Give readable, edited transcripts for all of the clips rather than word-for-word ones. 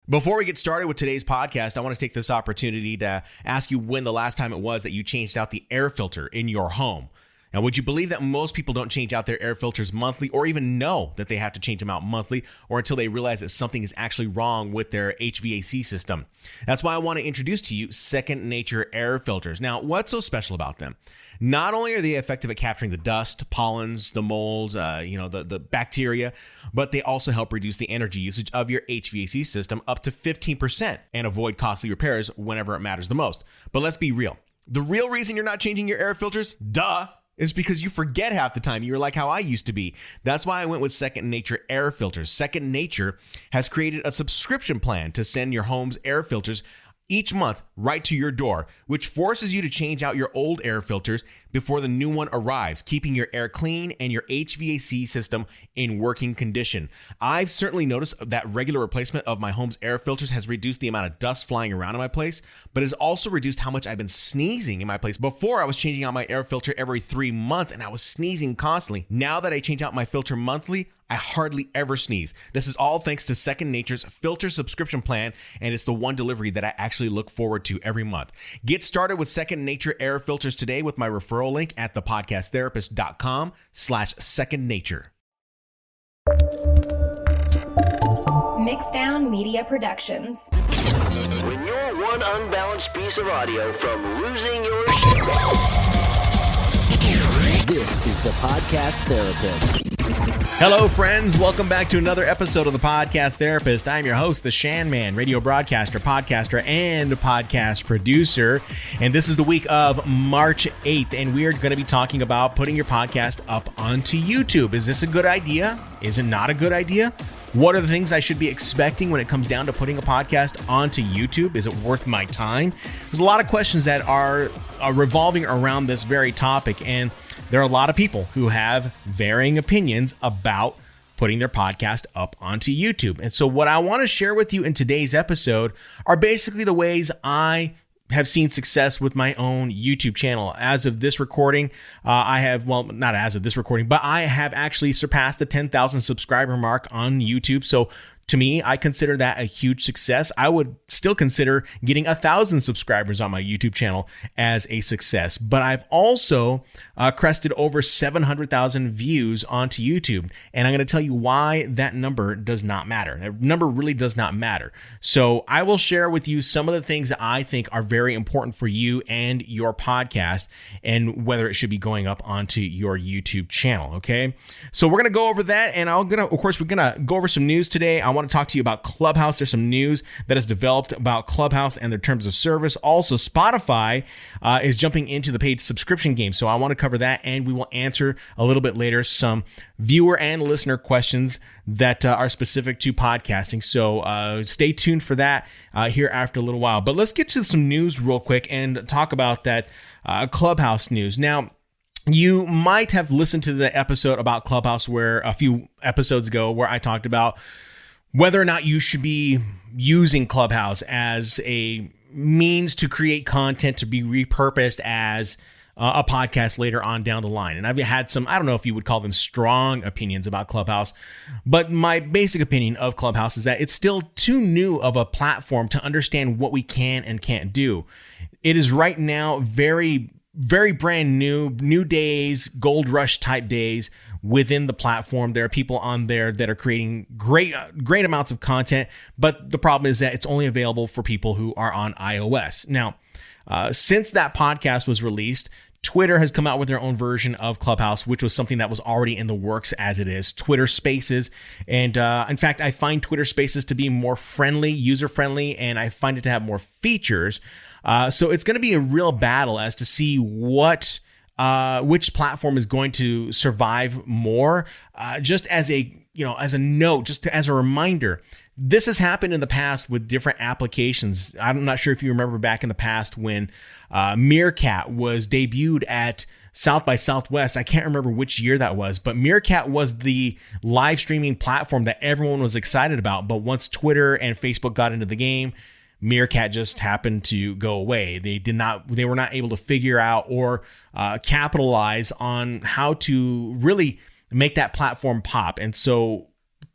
Before we get started with today's podcast, I want to take this opportunity to ask you when the last time it was that you changed out the air filter in your home. Now, would you believe that most people don't change out their air filters monthly or even know that they have to change them out monthly or until they realize that something is actually wrong with their HVAC system? That's why I want to introduce to you Second Nature air filters. Now, what's so special about them? Not only are they effective at capturing the dust, pollens, the molds, the bacteria, but they also help reduce the energy usage of your HVAC system up to 15% and avoid costly repairs whenever it matters the most. But let's be real. The real reason you're not changing your air filters, is because you forget half the time. You're like how I used to be. That's why I went with Second Nature air filters. Second Nature has created a subscription plan to send your home's air filters each month right to your door, which forces you to change out your old air filters before the new one arrives, keeping your air clean and your HVAC system in working condition. I've certainly noticed that regular replacement of my home's air filters has reduced the amount of dust flying around in my place, but has also reduced how much I've been sneezing in my place. Before, I was changing out my air filter every 3 months and I was sneezing constantly. Now that I change out my filter monthly, I hardly ever sneeze. This is all thanks to Second Nature's filter subscription plan, and it's the one delivery that I actually look forward to every month. Get started with Second Nature air filters today with my referral link at thepodcasttherapist.com/secondnature. Mixdown Media Productions. When you're one unbalanced piece of audio from losing your shit. This is the Podcast Therapist. Hello, friends. Welcome back to another episode of the Podcast Therapist. I'm your host, the Shan Man, radio broadcaster, podcaster, and podcast producer. And this is the week of March 8th, and we are going to be talking about putting your podcast up onto YouTube. Is this a good idea? Is it not a good idea? What are the things I should be expecting when it comes down to putting a podcast onto YouTube? Is it worth my time? There's a lot of questions that are revolving around this very topic, and there are a lot of people who have varying opinions about putting their podcast up onto YouTube. And so what I want to share with you in today's episode are basically the ways I have seen success with my own YouTube channel. As of this recording, I have actually surpassed the 10,000 subscriber mark on YouTube. So to me, I consider that a huge success. I would still consider getting 1,000 subscribers on my YouTube channel as a success. But I've also crested over 700,000 views onto YouTube. And I'm going to tell you why that number does not matter. That number really does not matter. So I will share with you some of the things that I think are very important for you and your podcast and whether it should be going up onto your YouTube channel. Okay. So we're going to go over that. And we're going to go over some news today. I want to talk to you about Clubhouse. There's some news that has developed about Clubhouse and their terms of service. Also, Spotify is jumping into the paid subscription game. So I want to cover that, and we will answer a little bit later some viewer and listener questions that are specific to podcasting. So stay tuned for that here after a little while. But let's get to some news real quick and talk about that Clubhouse news. Now, you might have listened to the episode about Clubhouse where a few episodes ago where I talked about whether or not you should be using Clubhouse as a means to create content to be repurposed as a podcast later on down the line. And I've had some, I don't know if you would call them strong opinions about Clubhouse, but my basic opinion of Clubhouse is that it's still too new of a platform to understand what we can and can't do. It is right now very, very brand new days, gold rush type days within the platform. There are people on there that are creating great amounts of content, but the problem is that it's only available for people who are on iOS. Now, since that podcast was released, Twitter has come out with their own version of Clubhouse, which was something that was already in the works as it is. Twitter Spaces. And in fact, I find Twitter Spaces to be more friendly, user-friendly, and I find it to have more features. So it's going to be a real battle as to see which platform is going to survive more. Just as a note, just as a reminder, this has happened in the past with different applications. I'm not sure if you remember back in the past when Meerkat was debuted at South by Southwest. I can't remember which year that was, but Meerkat was the live streaming platform that everyone was excited about. But once Twitter and Facebook got into the game, Meerkat just happened to go away. They were not able to figure out or capitalize on how to really make that platform pop. And so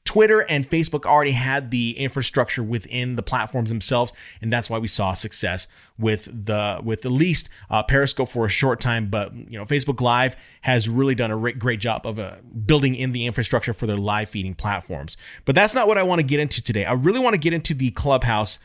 Twitter and Facebook already had the infrastructure within the platforms themselves, and that's why we saw success with at least Periscope for a short time. But Facebook Live has really done a great job of building in the infrastructure for their live feeding platforms. But that's not what I want to get into today. I really want to get into the Clubhouse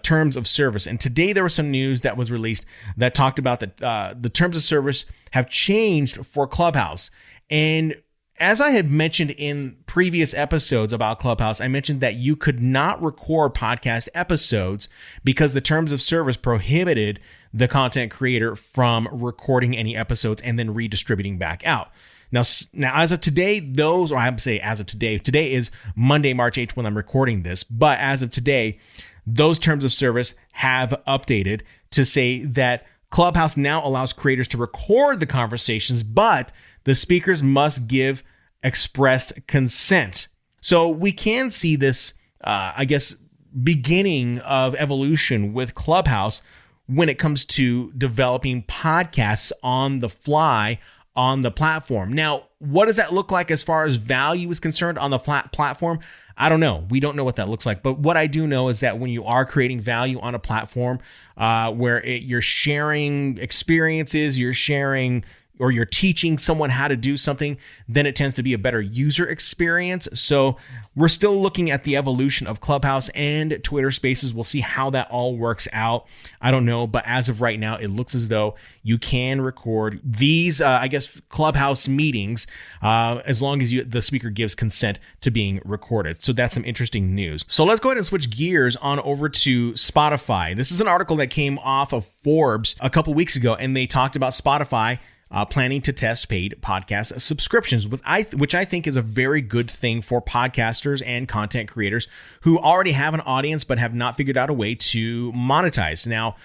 terms of service. And today there was some news that was released that talked about that the terms of service have changed for Clubhouse. And as I had mentioned in previous episodes about Clubhouse, I mentioned that you could not record podcast episodes because the terms of service prohibited the content creator from recording any episodes and then redistributing back out. Now, as of today, today is Monday, March 8th when I'm recording this, but as of today, those terms of service have updated to say that Clubhouse now allows creators to record the conversations, but the speakers must give expressed consent. So we can see this, beginning of evolution with Clubhouse when it comes to developing podcasts on the fly on the platform. Now, what does that look like as far as value is concerned on the platform? I don't know. We don't know what that looks like. But what I do know is that when you are creating value on a platform where you're sharing experiences, you're sharing or you're teaching someone how to do something, then it tends to be a better user experience. So we're still looking at the evolution of Clubhouse and Twitter Spaces. We'll see how that all works out. I don't know, but as of right now, it looks as though you can record these, Clubhouse meetings as long as the speaker gives consent to being recorded. So that's some interesting news. So let's go ahead and switch gears on over to Spotify. This is an article that came off of Forbes a couple weeks ago, and they talked about Spotify planning to test paid podcast subscriptions, which I think is a very good thing for podcasters and content creators who already have an audience but have not figured out a way to monetize. Now,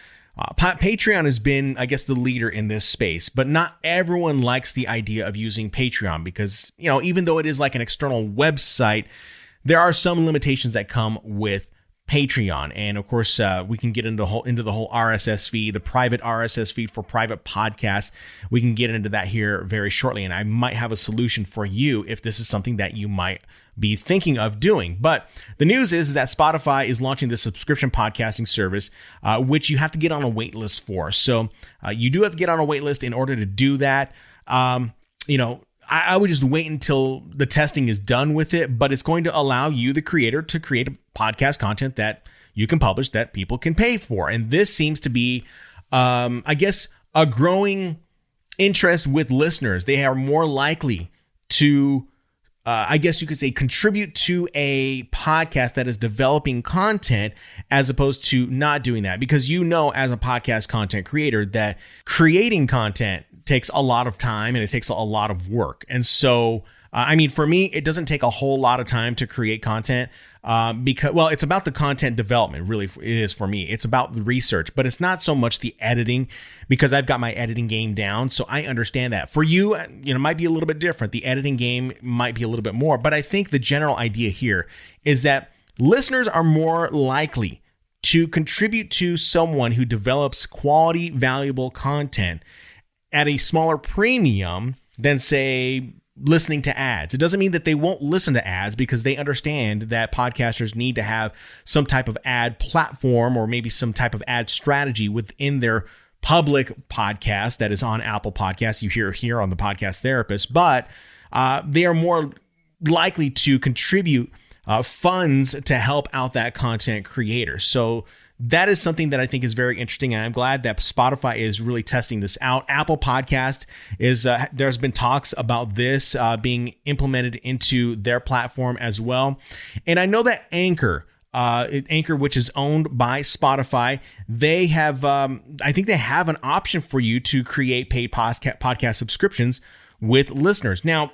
Patreon has been, the leader in this space, but not everyone likes the idea of using Patreon because, even though it is like an external website, there are some limitations that come with Patreon. And of course, we can get into the whole RSS feed, the private RSS feed for private podcasts. We can get into that here very shortly. And I might have a solution for you if this is something that you might be thinking of doing. But the news is that Spotify is launching this subscription podcasting service, which you have to get on a wait list for. So you do have to get on a wait list in order to do that. I would just wait until the testing is done with it, but it's going to allow you, the creator, to create a podcast content that you can publish that people can pay for. And this seems to be, a growing interest with listeners. They are more likely to, you could say, contribute to a podcast that is developing content as opposed to not doing that. Because as a podcast content creator, that creating content takes a lot of time and it takes a lot of work. And so, for me, it doesn't take a whole lot of time to create content because it's about the content development. Really, it is for me. It's about the research, but it's not so much the editing because I've got my editing game down. So I understand that. For you, it might be a little bit different. The editing game might be a little bit more, but I think the general idea here is that listeners are more likely to contribute to someone who develops quality, valuable content at a smaller premium than, say, listening to ads. It doesn't mean that they won't listen to ads because they understand that podcasters need to have some type of ad platform or maybe some type of ad strategy within their public podcast that is on Apple Podcasts. You hear here on the Podcast Therapist, but they are more likely to contribute funds to help out that content creator. So that is something that I think is very interesting, and I'm glad that Spotify is really testing this out. Apple Podcast there's been talks about this being implemented into their platform as well. And I know that Anchor, which is owned by Spotify, they have, I think they have an option for you to create paid podcast subscriptions with listeners. Now,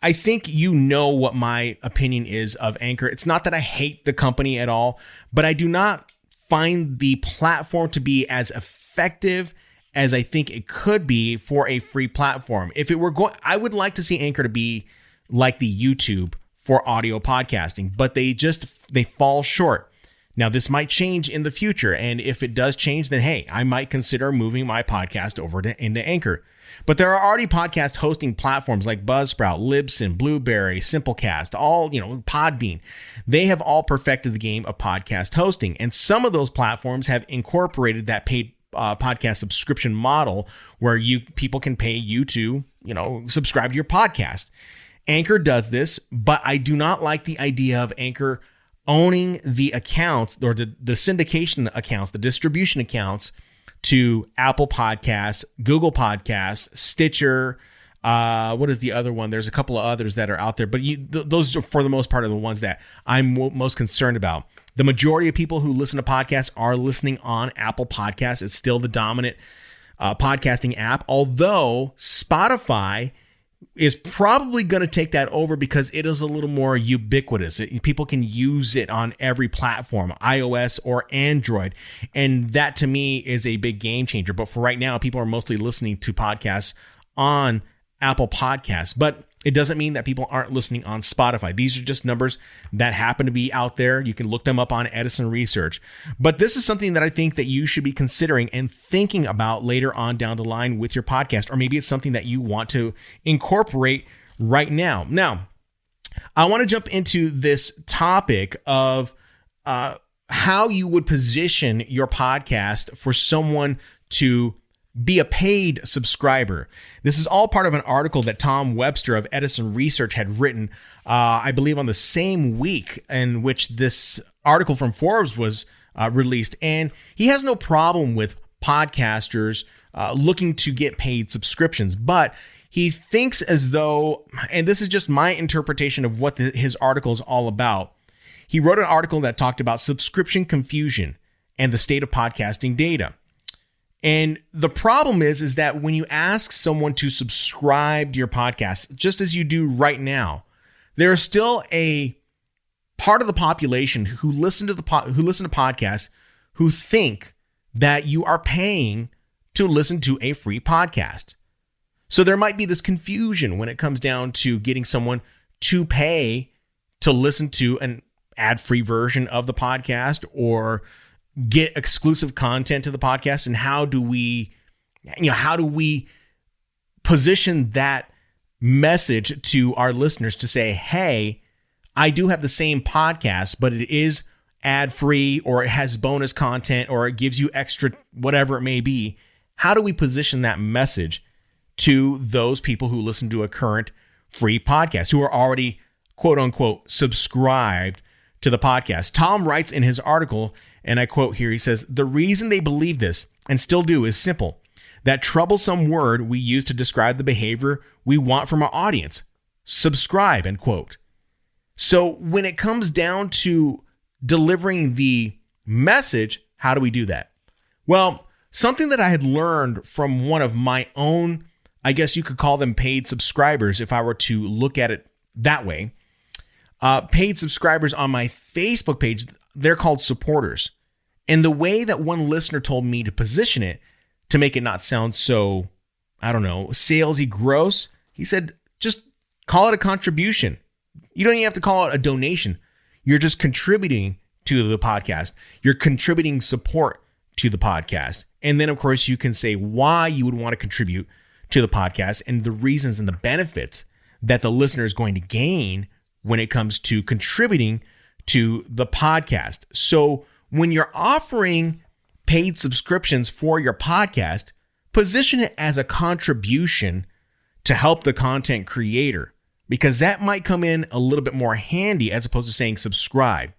I think what my opinion is of Anchor. It's not that I hate the company at all, but I do not find the platform to be as effective as I think it could be for a free platform. If it were I would like to see Anchor to be like the YouTube for audio podcasting, but they fall short. Now, this might change in the future, and if it does change, then hey, I might consider moving my podcast over into Anchor. But there are already podcast hosting platforms like Buzzsprout, Libsyn, Blueberry, Simplecast, all, Podbean. They have all perfected the game of podcast hosting, and some of those platforms have incorporated that paid podcast subscription model where people can pay you to, subscribe to your podcast. Anchor does this, but I do not like the idea of Anchor owning the accounts or the syndication accounts, the distribution accounts to Apple Podcasts, Google Podcasts, Stitcher. What is the other one? There's a couple of others that are out there, but those are for the most part are the ones that I'm most concerned about. The majority of people who listen to podcasts are listening on Apple Podcasts. It's still the dominant podcasting app, although Spotify is probably going to take that over because it is a little more ubiquitous. People can use it on every platform, iOS or Android. And that to me is a big game changer. But for right now, people are mostly listening to podcasts on Apple Podcasts. But it doesn't mean that people aren't listening on Spotify. These are just numbers that happen to be out there. You can look them up on Edison Research. But this is something that I think that you should be considering and thinking about later on down the line with your podcast, or maybe it's something that you want to incorporate right now. Now, I want to jump into this topic of how you would position your podcast for someone to be a paid subscriber. This is all part of an article that Tom Webster of Edison Research had written, I believe on the same week in which this article from Forbes was released. And he has no problem with podcasters looking to get paid subscriptions, but he thinks as though, and this is just my interpretation of what his article is all about. He wrote an article that talked about subscription confusion and the state of podcasting data. And the problem is that when you ask someone to subscribe to your podcast, just as you do right now, there is still a part of the population who listen to podcasts who think that you are paying to listen to a free podcast. So there might be this confusion when it comes down to getting someone to pay to listen to an ad-free version of the podcast or get exclusive content to the podcast. And how do we position that message to our listeners to say, hey, I do have the same podcast, but it is ad-free, or it has bonus content, or it gives you extra, whatever it may be. How do we position that message to those people who listen to a current free podcast, who are already, quote unquote, subscribed to the podcast? Tom writes in his article, and I quote here, he says, "The reason they believe this and still do is simple. That troublesome word we use to describe the behavior we want from our audience. Subscribe," end quote. So when it comes down to delivering the message, how do we do that? Well, something that I had learned from one of my own, I guess you could call them paid subscribers if I were to look at it that way. Paid subscribers on my Facebook page, they're called supporters. And the way that one listener told me to position it to make it not sound so, I don't know, salesy gross, he said, just call it a contribution. You don't even have to call it a donation. You're just contributing to the podcast. You're contributing support to the podcast. And then, of course, you can say why you would want to contribute to the podcast and the reasons and the benefits that the listener is going to gain when it comes to contributing to the podcast. So when you're offering paid subscriptions for your podcast, position it as a contribution to help the content creator, because that might come in a little bit more handy as opposed to saying subscribe.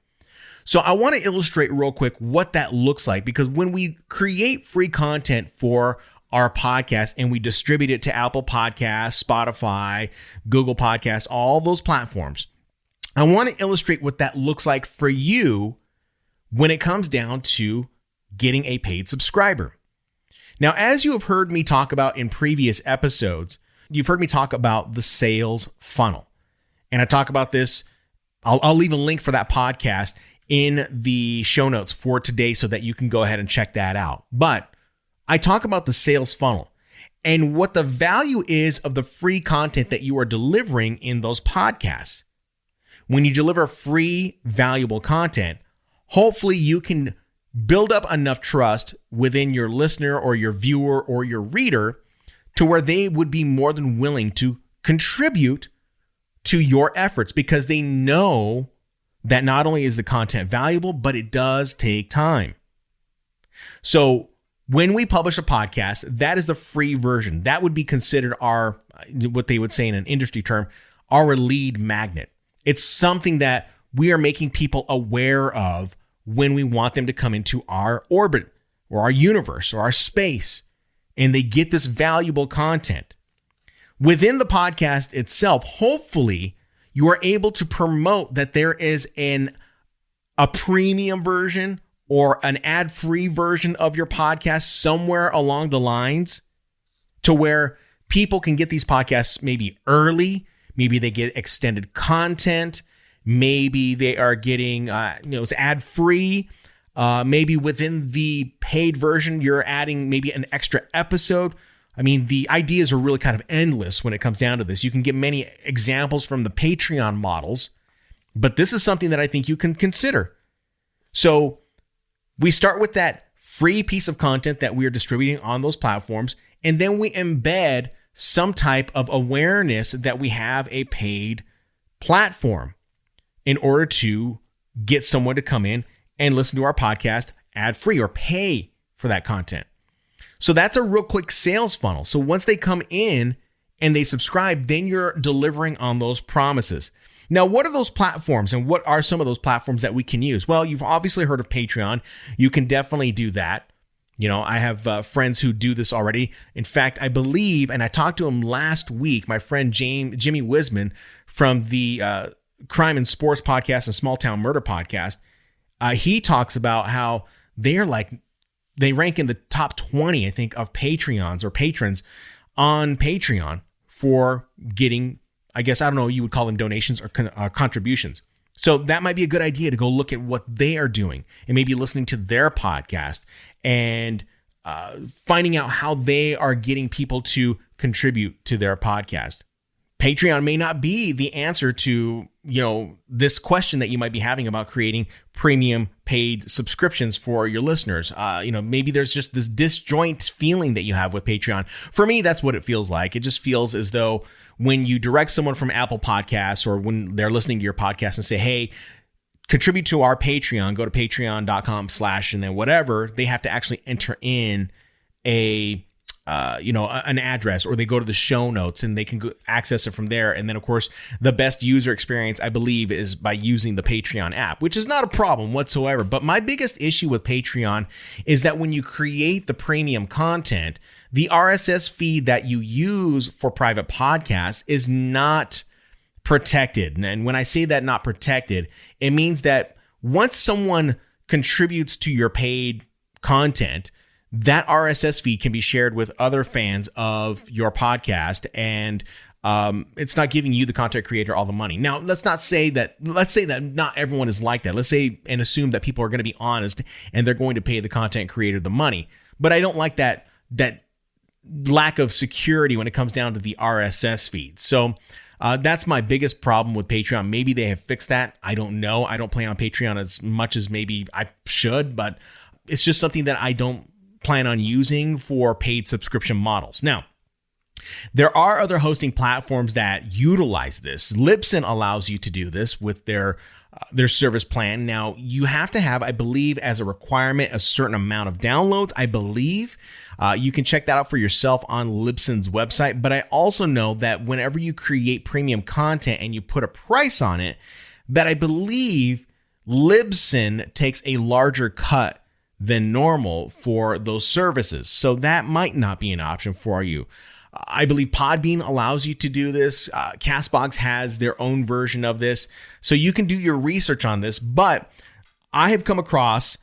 So I want to illustrate real quick what that looks like, because when we create free content for our podcast and we distribute it to Apple Podcasts, Spotify, Google Podcasts, all those platforms, I want to illustrate what that looks like for you when it comes down to getting a paid subscriber. Now, as you have heard me talk about in previous episodes, you've heard me talk about the sales funnel. And I talk about this, I'll leave a link for that podcast in the show notes for today so that you can go ahead and check that out. But I talk about the sales funnel and what the value is of the free content that you are delivering in those podcasts. When you deliver free, valuable content, hopefully you can build up enough trust within your listener or your viewer or your reader to where they would be more than willing to contribute to your efforts, because they know that not only is the content valuable, but it does take time. So when we publish a podcast, that is the free version. That would be considered our, what they would say in an industry term, our lead magnet. It's something that we are making people aware of when we want them to come into our orbit or our universe or our space, and they get this valuable content. Within the podcast itself, hopefully you are able to promote that there is a premium version or an ad-free version of your podcast somewhere along the lines, to where people can get these podcasts maybe early, maybe they get extended content, maybe they are getting, it's ad-free. Maybe within the paid version, you're adding maybe an extra episode. I mean, the ideas are really kind of endless when it comes down to this. You can get many examples from the Patreon models, but this is something that I think you can consider. So we start with that free piece of content that we are distributing on those platforms, and then we embed some type of awareness that we have a paid platform in order to get someone to come in and listen to our podcast ad-free or pay for that content. So that's a real quick sales funnel. So once they come in and they subscribe, then you're delivering on those promises. Now, what are those platforms, and what are some of those platforms that we can use? Well, you've obviously heard of Patreon. You can definitely do that. I have friends who do this already. In fact, I believe, and I talked to him last week, my friend Jimmy Wisman from the Crime and Sports podcast and Small Town Murder podcast. He talks about how they rank in the top 20, I think, of Patreons or patrons on Patreon for getting, I guess, I don't know, you would call them donations or contributions. So that might be a good idea to go look at what they are doing and maybe listening to their podcast and finding out how they are getting people to contribute to their podcast. Patreon may not be the answer to, this question that you might be having about creating premium paid subscriptions for your listeners. Maybe there's just this disjoint feeling that you have with Patreon. For me, that's what it feels like. It just feels as though when you direct someone from Apple Podcasts or when they're listening to your podcast and say, hey, contribute to our Patreon, go to patreon.com/ and then whatever, they have to actually enter in an address, or they go to the show notes and they can access it from there. And then, of course, the best user experience, I believe, is by using the Patreon app, which is not a problem whatsoever. But my biggest issue with Patreon is that when you create the premium content, the RSS feed that you use for private podcasts is not protected. And when I say that not protected, it means that once someone contributes to your paid content, that RSS feed can be shared with other fans of your podcast, and it's not giving you, the content creator, all the money. Now, let's say that not everyone is like that. Let's say and assume that people are going to be honest and they're going to pay the content creator the money. But I don't like that lack of security when it comes down to the RSS feed. So that's my biggest problem with Patreon. Maybe they have fixed that. I don't know. I don't play on Patreon as much as maybe I should, but it's just something that I don't plan on using for paid subscription models. Now, there are other hosting platforms that utilize this. Libsyn allows you to do this with their service plan. Now, you have to have, I believe, as a requirement, a certain amount of downloads. I believe you can check that out for yourself on Libsyn's website. But I also know that whenever you create premium content and you put a price on it, that I believe Libsyn takes a larger cut than normal for those services. So that might not be an option for you. I believe Podbean allows you to do this. Castbox has their own version of this. So you can do your research on this. But I have come across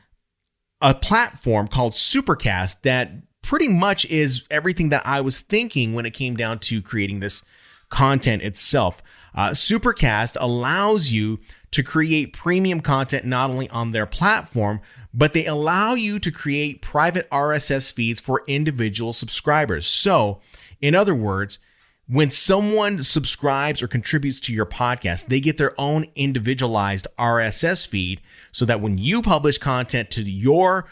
a platform called Supercast that pretty much is everything that I was thinking when it came down to creating this content itself. Supercast allows you to create premium content not only on their platform, but they allow you to create private RSS feeds for individual subscribers. So, in other words, When someone subscribes or contributes to your podcast, they get their own individualized RSS feed so that when you publish content to your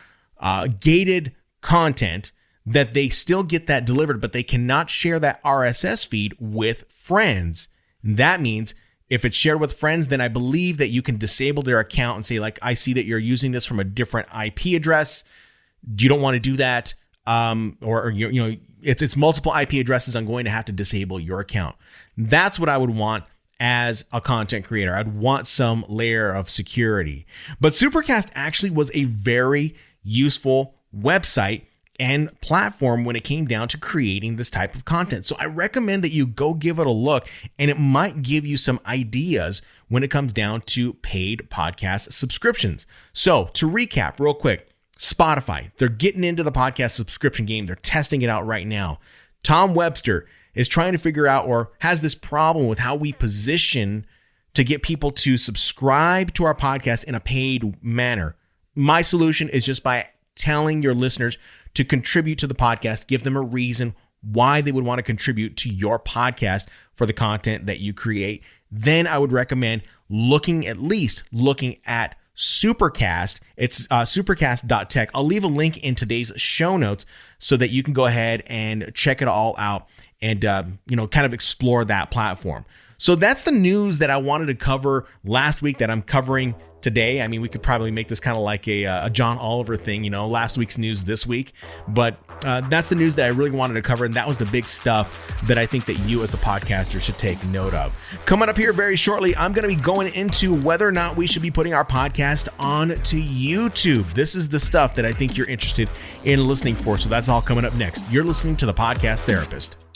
gated content, that they still get that delivered, but they cannot share that RSS feed with friends. And that means if it's shared with friends, then I believe that you can disable their account and say, like, I see that you're using this from a different IP address. You don't want to do that. It's multiple IP addresses. I'm going to have to disable your account. That's what I would want as a content creator. I'd want some layer of security. But Supercast actually was a very useful website and platform when it came down to creating this type of content. So I recommend that you go give it a look, and it might give you some ideas when it comes down to paid podcast subscriptions. So to recap real quick, Spotify, they're getting into the podcast subscription game. They're testing it out right now. Tom Webster is trying to figure out, or has this problem with how we position to get people to subscribe to our podcast in a paid manner. My solution is just by telling your listeners to contribute to the podcast, give them a reason why they would want to contribute to your podcast for the content that you create. Then I would recommend looking at Supercast. It's supercast.tech. I'll leave a link in today's show notes so that you can go ahead and check it all out and kind of explore that platform. So that's the news that I wanted to cover last week that I'm covering today. I mean, we could probably make this kind of like a John Oliver thing, last week's news this week. But that's the news that I really wanted to cover. And that was the big stuff that I think that you as the podcaster should take note of. Coming up here very shortly, I'm going to be going into whether or not we should be putting our podcast on to YouTube. This is the stuff that I think you're interested in listening for. So that's all coming up next. You're listening to The Podcast Therapist.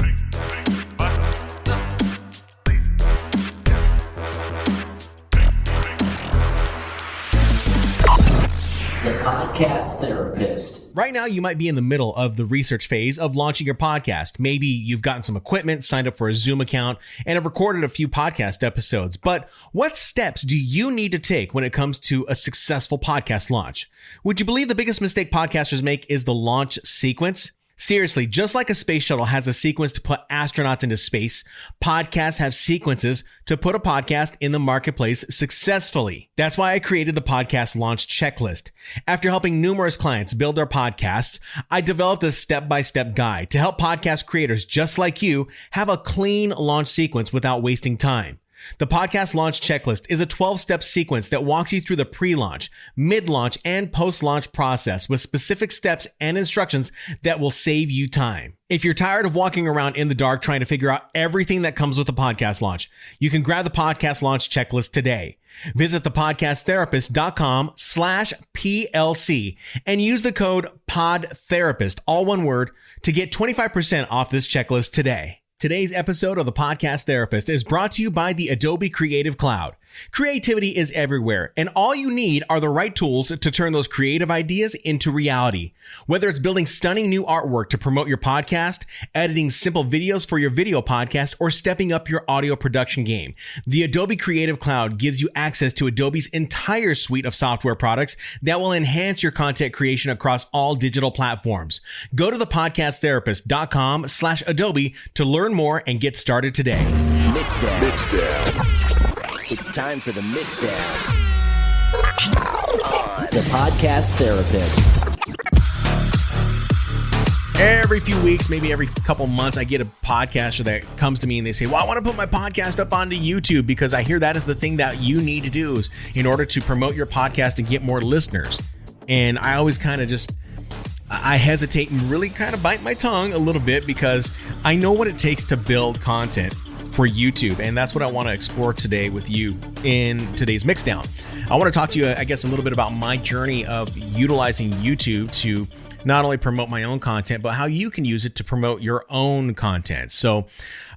The Podcast Therapist. Right now, you might be in the middle of the research phase of launching your podcast. Maybe you've gotten some equipment, signed up for a Zoom account, and have recorded a few podcast episodes. But what steps do you need to take when it comes to a successful podcast launch? Would you believe the biggest mistake podcasters make is the launch sequence? Seriously, just like a space shuttle has a sequence to put astronauts into space, podcasts have sequences to put a podcast in the marketplace successfully. That's why I created the podcast launch checklist. After helping numerous clients build their podcasts, I developed a step-by-step guide to help podcast creators just like you have a clean launch sequence without wasting time. The podcast launch checklist is a 12-step sequence that walks you through the pre-launch, mid-launch, and post-launch process with specific steps and instructions that will save you time. If you're tired of walking around in the dark trying to figure out everything that comes with a podcast launch, you can grab the podcast launch checklist today. Visit thepodcasttherapist.com/PLC and use the code PODTherapist, all one word, to get 25% off this checklist today. Today's episode of The Podcast Therapist is brought to you by the Adobe Creative Cloud. Creativity is everywhere, and all you need are the right tools to turn those creative ideas into reality. Whether it's building stunning new artwork to promote your podcast, editing simple videos for your video podcast, or stepping up your audio production game, the Adobe Creative Cloud gives you access to Adobe's entire suite of software products that will enhance your content creation across all digital platforms. Go to thepodcasttherapist.com/Adobe to learn more and get started today. Mixdown. It's time for the Mixdown. The Podcast Therapist. Every few weeks, maybe every couple months, I get a podcaster that comes to me and they say, well, I want to put my podcast up onto YouTube because I hear that is the thing that you need to do is in order to promote your podcast and get more listeners. And I always kind of I hesitate and really kind of bite my tongue a little bit because I know what it takes to build content for YouTube. And that's what I want to explore today with you in today's Mixdown. I want to talk to you, I guess, a little bit about my journey of utilizing YouTube to not only promote my own content, but how you can use it to promote your own content. So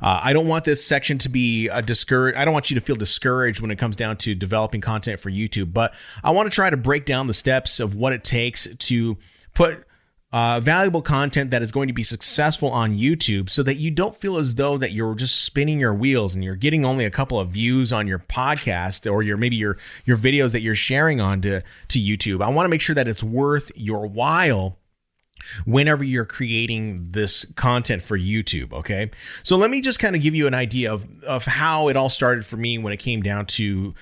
I don't want this section to be discouraged. I don't want you to feel discouraged when it comes down to developing content for YouTube, but I want to try to break down the steps of what it takes to put valuable content that is going to be successful on YouTube so that you don't feel as though that you're just spinning your wheels and you're getting only a couple of views on your podcast or maybe your videos that you're sharing on to YouTube. I want to make sure that it's worth your while whenever you're creating this content for YouTube. Okay. So let me just kind of give you an idea of how it all started for me when it came down to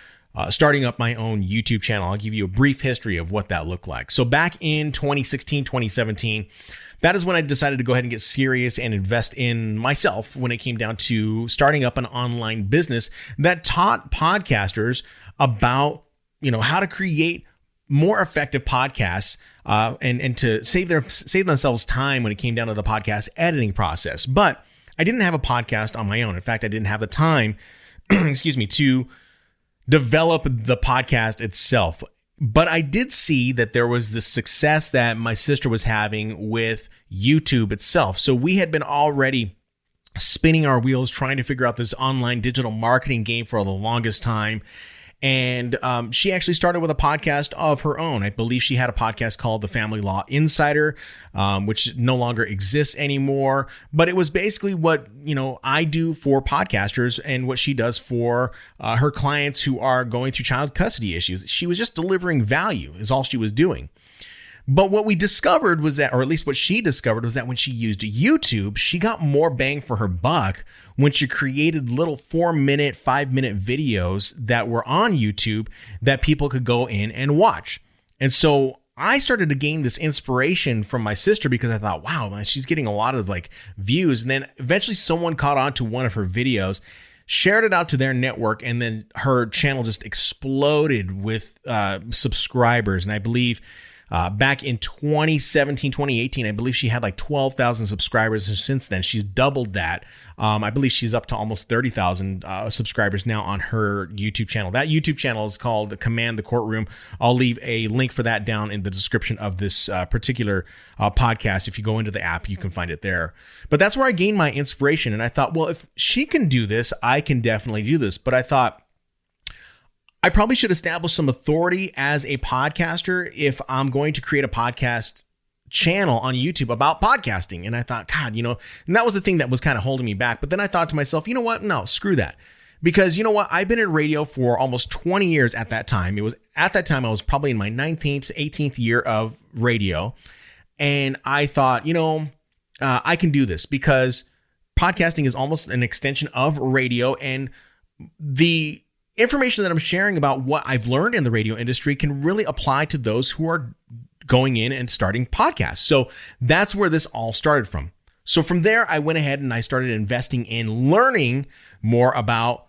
starting up my own YouTube channel. I'll give you a brief history of what that looked like. So back in 2016, 2017, that is when I decided to go ahead and get serious and invest in myself when it came down to starting up an online business that taught podcasters about, how to create more effective podcasts and to save themselves time when it came down to the podcast editing process. But I didn't have a podcast on my own. In fact, I didn't have the time, to develop the podcast itself. But I did see that there was this success that my sister was having with YouTube itself. So we had been already spinning our wheels trying to figure out this online digital marketing game for the longest time. And she actually started with a podcast of her own. I believe she had a podcast called The Family Law Insider, which no longer exists anymore. But it was basically what, I do for podcasters and what she does for her clients who are going through child custody issues. She was just delivering value is all she was doing. But what we discovered was that, or at least what she discovered, was that when she used YouTube, she got more bang for her buck when she created little 4-minute, 5-minute videos that were on YouTube that people could go in and watch. And so I started to gain this inspiration from my sister because I thought, wow, man, she's getting a lot of views. And then eventually someone caught on to one of her videos, shared it out to their network, and then her channel just exploded with subscribers. And I believe back in 2017, 2018, I believe she had 12,000 subscribers. And since then, she's doubled that. I believe she's up to almost 30,000 subscribers now on her YouTube channel. That YouTube channel is called Command the Courtroom. I'll leave a link for that down in the description of this particular podcast. If you go into the app, you can find it there. But that's where I gained my inspiration. And I thought, well, if she can do this, I can definitely do this. But I thought, I probably should establish some authority as a podcaster if I'm going to create a podcast channel on YouTube about podcasting. And I thought, God, and that was the thing that was kind of holding me back. But then I thought to myself, you know what? No, screw that. Because you know what? I've been in radio for almost 20 years at that time. At that time, I was probably in my 19th, 18th year of radio. And I thought, I can do this because podcasting is almost an extension of radio, and the information that I'm sharing about what I've learned in the radio industry can really apply to those who are going in and starting podcasts. So that's where this all started from. So from there, I went ahead and I started investing in learning more about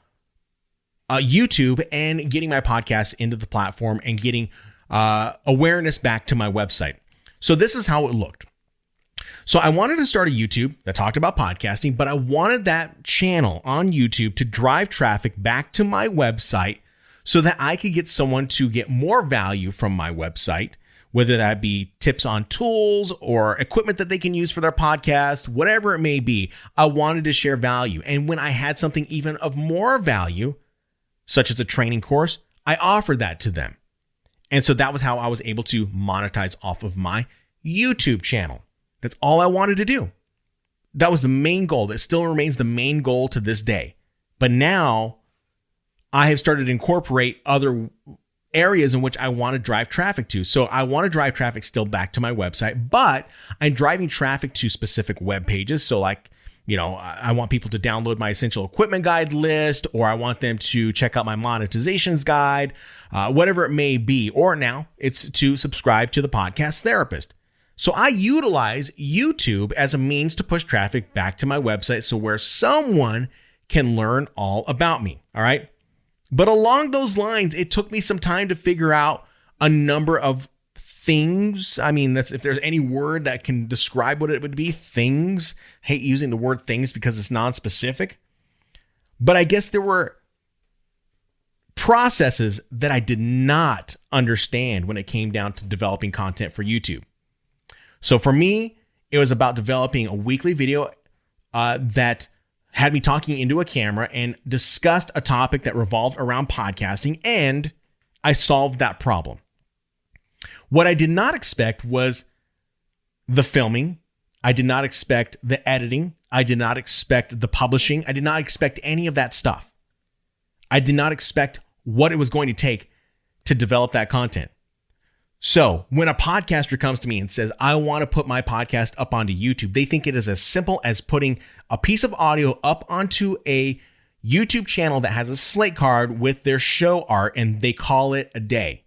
YouTube and getting my podcasts into the platform and getting awareness back to my website. So this is how it looked. So I wanted to start a YouTube that talked about podcasting, but I wanted that channel on YouTube to drive traffic back to my website so that I could get someone to get more value from my website, whether that be tips on tools or equipment that they can use for their podcast, whatever it may be. I wanted to share value. And when I had something even of more value, such as a training course, I offered that to them. And so that was how I was able to monetize off of my YouTube channel. That's all I wanted to do. That was the main goal. That still remains the main goal to this day. But now I have started to incorporate other areas in which I want to drive traffic to. So I want to drive traffic still back to my website, but I'm driving traffic to specific web pages. So I want people to download my essential equipment guide list, or I want them to check out my monetizations guide, whatever it may be. Or now it's to subscribe to the Podcast Therapist. So I utilize YouTube as a means to push traffic back to my website, so where someone can learn all about me. All right. But along those lines, it took me some time to figure out a number of things. I mean, that's if there's any word that can describe what it would be, things. I hate using the word things because it's non-specific. But I guess there were processes that I did not understand when it came down to developing content for YouTube. So for me, it was about developing a weekly video that had me talking into a camera and discussed a topic that revolved around podcasting, and I solved that problem. What I did not expect was the filming. I did not expect the editing. I did not expect the publishing. I did not expect any of that stuff. I did not expect what it was going to take to develop that content. So when a podcaster comes to me and says, I want to put my podcast up onto YouTube, they think it is as simple as putting a piece of audio up onto a YouTube channel that has a slate card with their show art, and they call it a day.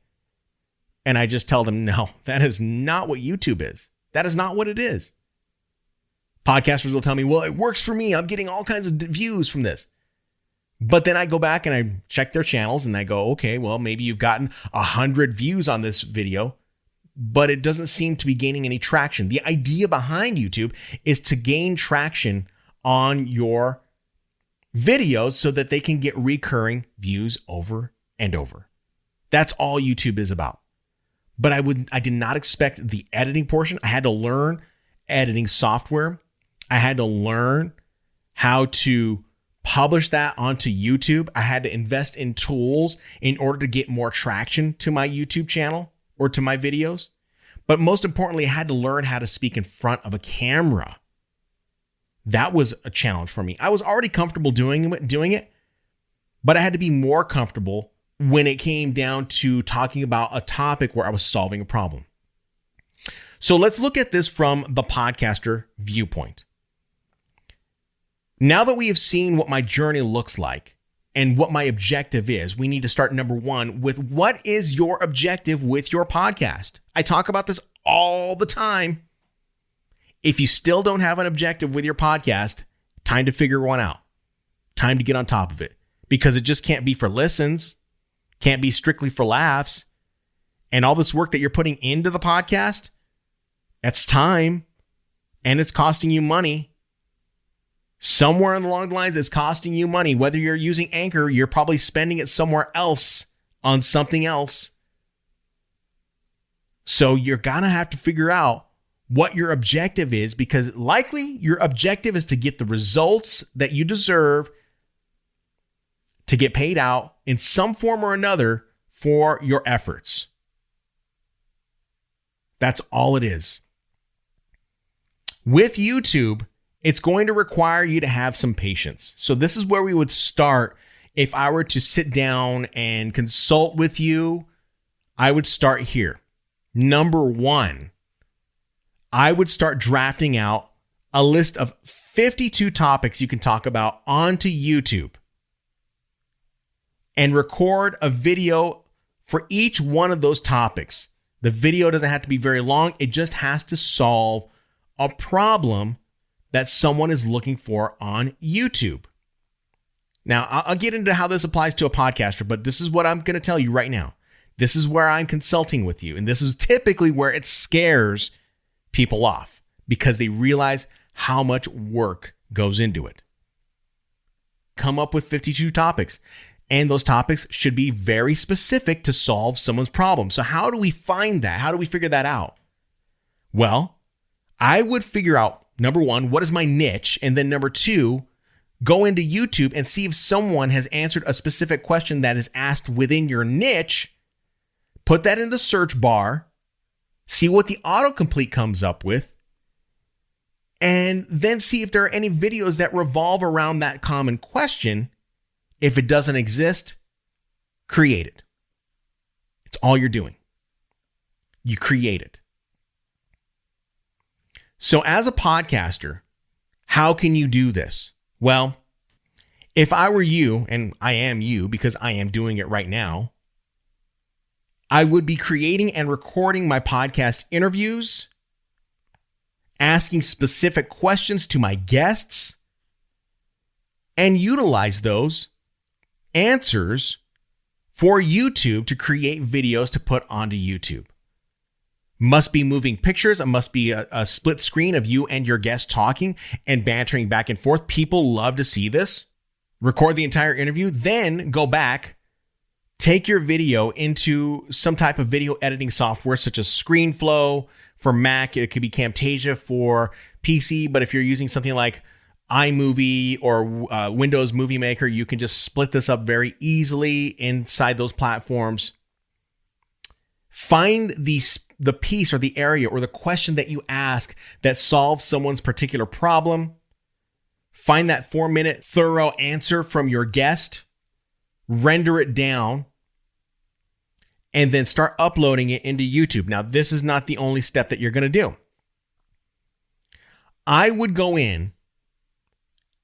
And I just tell them, no, that is not what YouTube is. That is not what it is. Podcasters will tell me, well, it works for me. I'm getting all kinds of views from this. But then I go back and I check their channels and I go, okay, well, maybe you've gotten 100 views on this video, but it doesn't seem to be gaining any traction. The idea behind YouTube is to gain traction on your videos so that they can get recurring views over and over. That's all YouTube is about. But I did not expect the editing portion. I had to learn editing software. I had to learn how to publish that onto YouTube. I had to invest in tools in order to get more traction to my YouTube channel or to my videos. But most importantly, I had to learn how to speak in front of a camera. That was a challenge for me. I was already comfortable doing it, but I had to be more comfortable when it came down to talking about a topic where I was solving a problem. So let's look at this from the podcaster viewpoint. Now that we have seen what my journey looks like and what my objective is, we need to start, number one, with what is your objective with your podcast? I talk about this all the time. If you still don't have an objective with your podcast, time to figure one out. Time to get on top of it, because it just can't be for listens, can't be strictly for laughs. And all this work that you're putting into the podcast, that's time, and it's costing you money. Somewhere along the lines, it's costing you money. Whether you're using Anchor, you're probably spending it somewhere else on something else. So you're going to have to figure out what your objective is, because likely your objective is to get the results that you deserve to get paid out in some form or another for your efforts. That's all it is. With YouTube, it's going to require you to have some patience. So this is where we would start. If I were to sit down and consult with you, I would start here. Number one, I would start drafting out a list of 52 topics you can talk about onto YouTube and record a video for each one of those topics. The video doesn't have to be very long. It just has to solve a problem that someone is looking for on YouTube. Now, I'll get into how this applies to a podcaster, but this is what I'm going to tell you right now. This is where I'm consulting with you, and this is typically where it scares people off because they realize how much work goes into it. Come up with 52 topics, and those topics should be very specific to solve someone's problem. So how do we find that? How do we figure that out? Well, I would figure out, number one, what is my niche? And then number two, go into YouTube and see if someone has answered a specific question that is asked within your niche. Put that in the search bar, see what the autocomplete comes up with, and then see if there are any videos that revolve around that common question. If it doesn't exist, create it. It's all you're doing. You create it. So as a podcaster, how can you do this? Well, if I were you, and I am you because I am doing it right now, I would be creating and recording my podcast interviews, asking specific questions to my guests, and utilize those answers for YouTube to create videos to put onto YouTube. Must be moving pictures. It must be a split screen of you and your guest talking and bantering back and forth. People love to see this. Record the entire interview, then go back, take your video into some type of video editing software such as ScreenFlow for Mac. It could be Camtasia for PC, but if you're using something like iMovie or Windows Movie Maker, you can just split this up very easily inside those platforms. Find the piece or the area or the question that you ask that solves someone's particular problem. Find that 4-minute thorough answer from your guest. Render it down. and then start uploading it into YouTube. Now, this is not the only step that you're going to do. I would go in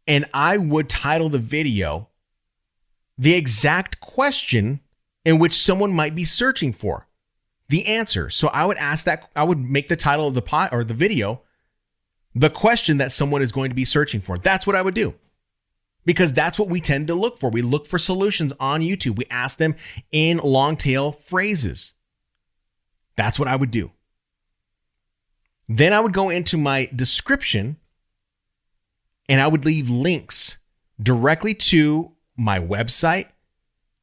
and I would title the video the exact question in which someone might be searching for the answer. So I would ask that, I would make the title of the video the question that someone is going to be searching for. That's what I would do. Because that's what we tend to look for. We look for solutions on YouTube. We ask them in long tail phrases. That's what I would do. Then I would go into my description and I would leave links directly to my website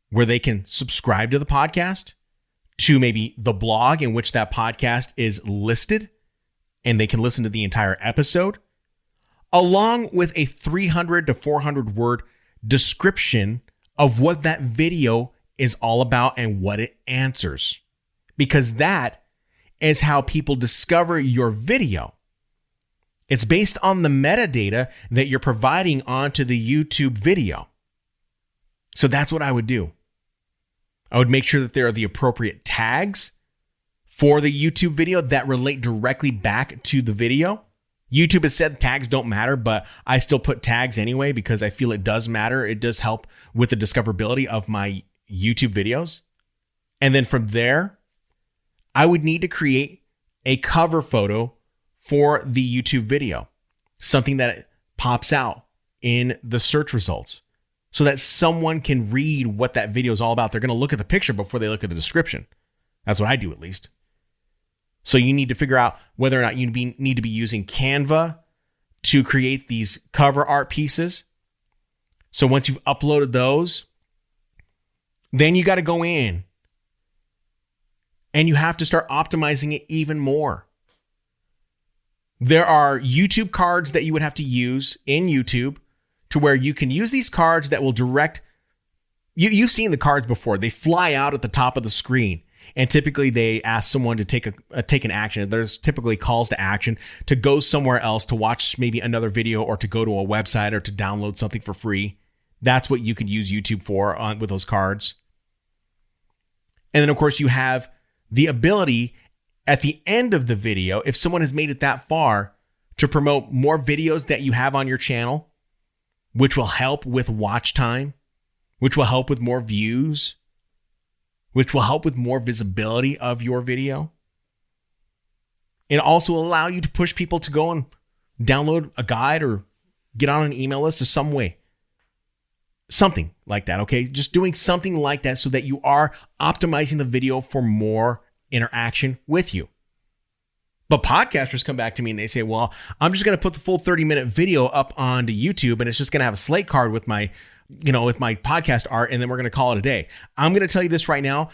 where they can subscribe to the podcast, to maybe the blog in which that podcast is listed and they can listen to the entire episode, along with a 300 to 400 word description of what that video is all about and what it answers. Because that is how people discover your video. It's based on the metadata that you're providing onto the YouTube video. So that's what I would do. I would make sure that there are the appropriate tags for the YouTube video that relate directly back to the video. YouTube has said tags don't matter, but I still put tags anyway because I feel it does matter. It does help with the discoverability of my YouTube videos. And then from there, I would need to create a cover photo for the YouTube video, something that pops out in the search results so that someone can read what that video is all about. They're going to look at the picture before they look at the description. That's what I do, at least. So you need to figure out whether or not you need to be using Canva to create these cover art pieces. So once you've uploaded those, then you got to go in and you have to start optimizing it even more. There are YouTube cards that you would have to use in YouTube to where you can use these cards that will direct. You've seen the cards before. They fly out at the top of the screen. And typically they ask someone to take an action. There's typically calls to action to go somewhere else, to watch maybe another video, or to go to a website, or to download something for free. That's what you could use YouTube for with those cards. And then, of course, you have the ability at the end of the video, if someone has made it that far, to promote more videos that you have on your channel, which will help with watch time, which will help with more views, which will help with more visibility of your video. And also allow you to push people to go and download a guide or get on an email list or some way. Something like that, okay? Just doing something like that so that you are optimizing the video for more interaction with you. But podcasters come back to me and they say, well, I'm just going to put the full 30-minute video up onto YouTube and it's just going to have a slate card with my podcast art, and then we're going to call it a day. I'm going to tell you this right now.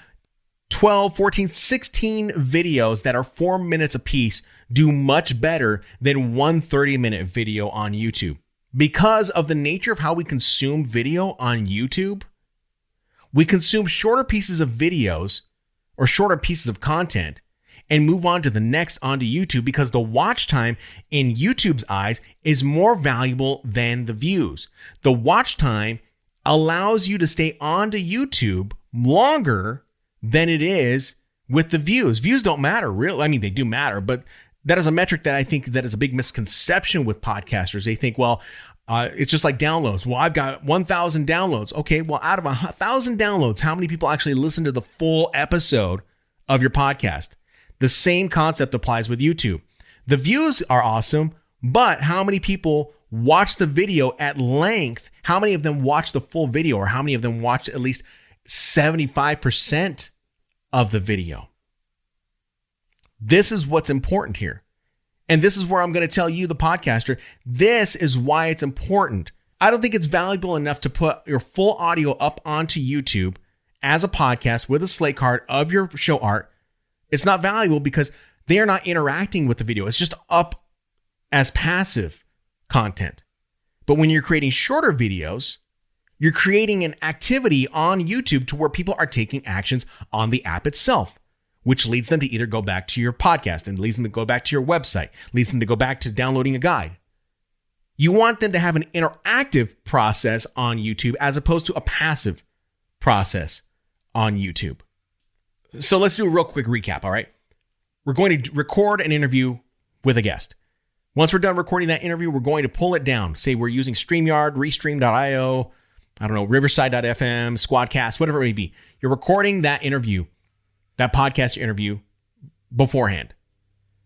12, 14, 16 videos that are 4 minutes apiece do much better than one 30-minute video on YouTube. Because of the nature of how we consume video on YouTube, we consume shorter pieces of videos or shorter pieces of content and move on to the next onto YouTube because the watch time in YouTube's eyes is more valuable than the views. The watch time allows you to stay onto YouTube longer than it is with the views. Views don't matter, really. I mean, they do matter, but that is a metric that I think that is a big misconception with podcasters. They think, well, it's just like downloads. Well, I've got 1,000 downloads. Okay, well, out of 1,000 downloads, how many people actually listen to the full episode of your podcast? The same concept applies with YouTube. The views are awesome, but how many people watch the video at length? How many of them watch the full video, or how many of them watch at least 75% of the video? This is what's important here. And this is where I'm going to tell you, the podcaster, this is why it's important. I don't think it's valuable enough to put your full audio up onto YouTube as a podcast with a slate card of your show art. It's not valuable because they are not interacting with the video. It's just up as passive content. But when you're creating shorter videos, you're creating an activity on YouTube to where people are taking actions on the app itself, which leads them to either go back to your podcast and leads them to go back to your website, leads them to go back to downloading a guide. You want them to have an interactive process on YouTube as opposed to a passive process on YouTube. So let's do a real quick recap, all right? We're going to record an interview with a guest. Once we're done recording that interview, we're going to pull it down. Say we're using StreamYard, Restream.io, I don't know, Riverside.fm, Squadcast, whatever it may be. You're recording that interview, that podcast interview beforehand.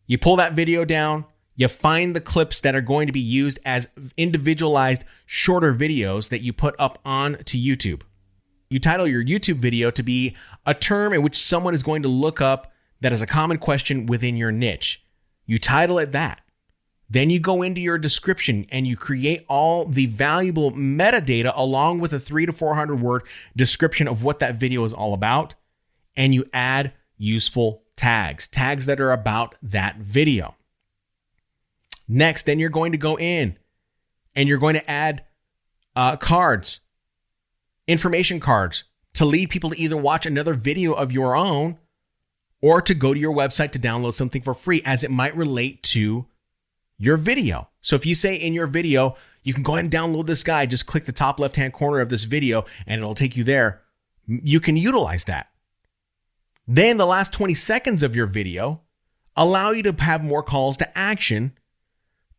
You pull that video down, you find the clips that are going to be used as individualized, shorter videos that you put up onto YouTube. You title your YouTube video to be a term in which someone is going to look up that is a common question within your niche. You title it that. Then you go into your description and you create all the valuable metadata along with a 300 to 400 word description of what that video is all about. And you add useful tags that are about that video. Next, then you're going to go in and you're going to add cards, information cards to lead people to either watch another video of your own or to go to your website to download something for free as it might relate to your video. So if you say in your video, you can go ahead and download this guide, just click the top left-hand corner of this video and it'll take you there. You can utilize that. Then the last 20 seconds of your video allow you to have more calls to action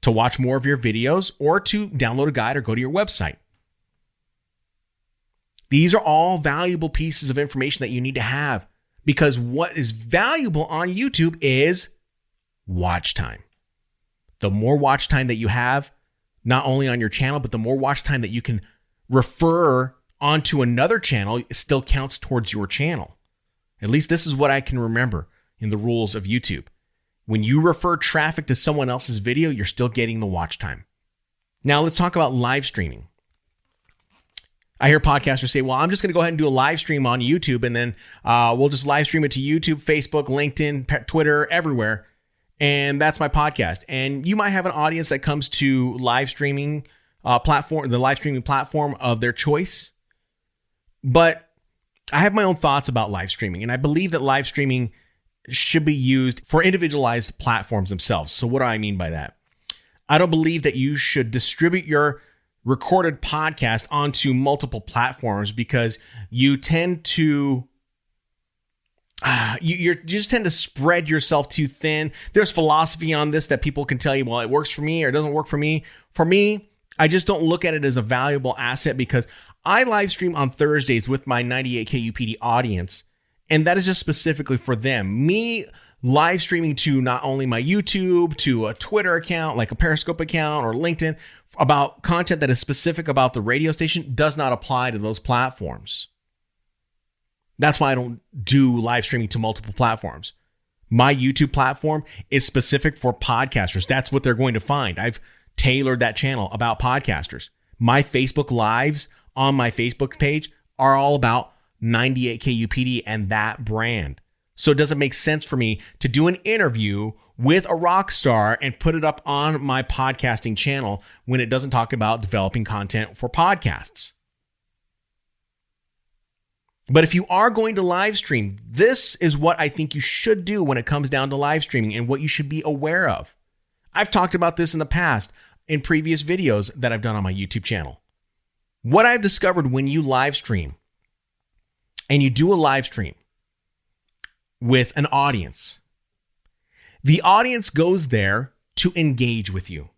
to watch more of your videos or to download a guide or go to your website. These are all valuable pieces of information that you need to have because what is valuable on YouTube is watch time. The more watch time that you have, not only on your channel, but the more watch time that you can refer onto another channel, it still counts towards your channel. At least this is what I can remember in the rules of YouTube. When you refer traffic to someone else's video, you're still getting the watch time. Now let's talk about live streaming. I hear podcasters say, well, I'm just going to go ahead and do a live stream on YouTube and then we'll just live stream it to YouTube, Facebook, LinkedIn, Twitter, everywhere. And that's my podcast. And you might have an audience that comes to live streaming platform, the live streaming platform of their choice. But I have my own thoughts about live streaming. And I believe that live streaming should be used for individualized platforms themselves. So what do I mean by that? I don't believe that you should distribute your recorded podcast onto multiple platforms because you tend to you just tend to spread yourself too thin. There's philosophy on this that people can tell you, well, it works for me or it doesn't work for me. For me, I just don't look at it as a valuable asset because I live stream on Thursdays with my 98K UPD audience, and that is just specifically for them. Me live streaming to not only my YouTube, to a Twitter account, like a Periscope account or LinkedIn, about content that is specific about the radio station does not apply to those platforms. That's why I don't do live streaming to multiple platforms. My YouTube platform is specific for podcasters. That's what they're going to find. I've tailored that channel about podcasters. My Facebook lives on my Facebook page are all about 98K UPD and that brand. So it doesn't make sense for me to do an interview with a rock star and put it up on my podcasting channel when it doesn't talk about developing content for podcasts. But if you are going to live stream, this is what I think you should do when it comes down to live streaming and what you should be aware of. I've talked about this in the past in previous videos that I've done on my YouTube channel. What I've discovered when you live stream and you do a live stream with an audience, the audience goes there to engage with you.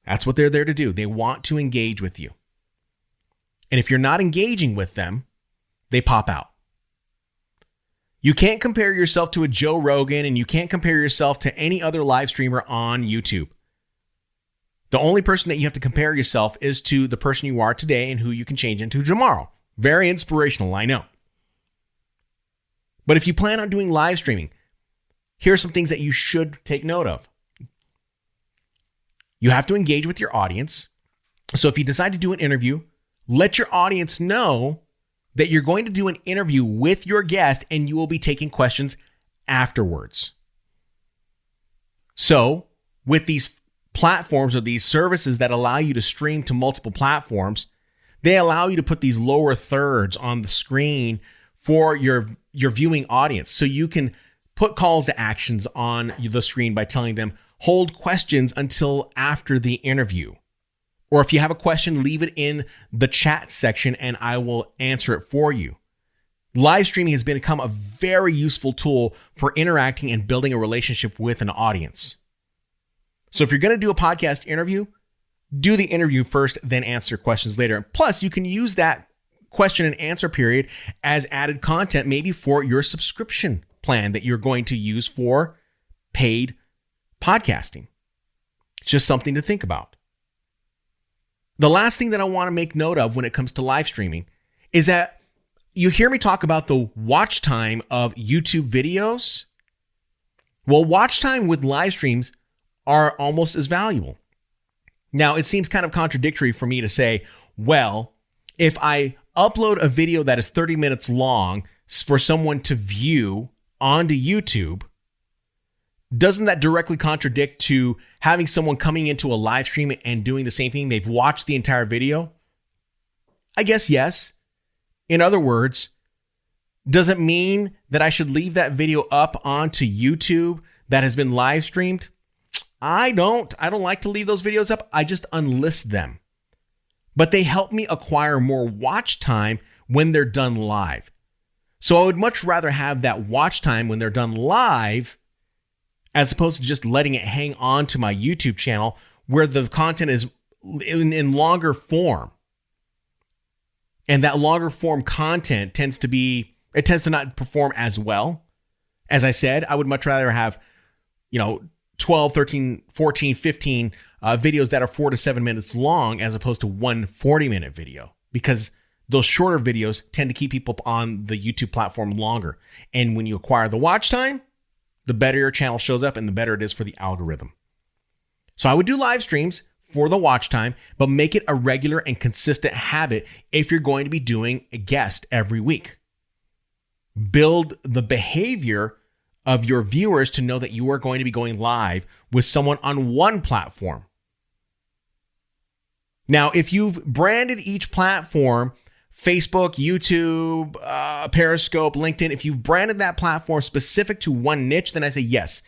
That's what they're there to do. They want to engage with you. And if you're not engaging with them, they pop out. You can't compare yourself to a Joe Rogan and you can't compare yourself to any other live streamer on YouTube. The only person that you have to compare yourself is to the person you are today and who you can change into tomorrow. Very inspirational, I know. But if you plan on doing live streaming, here are some things that you should take note of. You have to engage with your audience. So if you decide to do an interview, let your audience know that you're going to do an interview with your guest and you will be taking questions afterwards. So with these platforms or these services that allow you to stream to multiple platforms, they allow you to put these lower thirds on the screen for your viewing audience. So you can put calls to actions on the screen by telling them, hold questions until after the interview. Or if you have a question, leave it in the chat section and I will answer it for you. Live streaming has become a very useful tool for interacting and building a relationship with an audience. So if you're going to do a podcast interview, do the interview first, then answer questions later. Plus, you can use that question and answer period as added content, maybe for your subscription plan that you're going to use for paid podcasting. It's just something to think about. The last thing that I want to make note of when it comes to live streaming is that you hear me talk about the watch time of YouTube videos. Well, watch time with live streams are almost as valuable. Now, it seems kind of contradictory for me to say, well, if I upload a video that is 30 minutes long for someone to view onto YouTube, doesn't that directly contradict to having someone coming into a live stream and doing the same thing? They've watched the entire video? I guess yes. In other words, does it mean that I should leave that video up onto YouTube that has been live streamed? I don't like to leave those videos up. I just unlist them. But they help me acquire more watch time when they're done live. So I would much rather have that watch time when they're done live as opposed to just letting it hang on to my YouTube channel where the content is in longer form. And that longer form content tends to not perform as well. As I said, I would much rather have, 12, 13, 14, 15 videos that are 4 to 7 minutes long as opposed to one 40-minute video, because those shorter videos tend to keep people on the YouTube platform longer. And when you acquire the watch time, the better your channel shows up and the better it is for the algorithm. So I would do live streams for the watch time, but make it a regular and consistent habit if you're going to be doing a guest every week. Build the behavior of your viewers to know that you are going to be going live with someone on one platform. Now, if you've branded each platform, Facebook, YouTube, Periscope, LinkedIn, if you've branded that platform specific to one niche, then I say yes,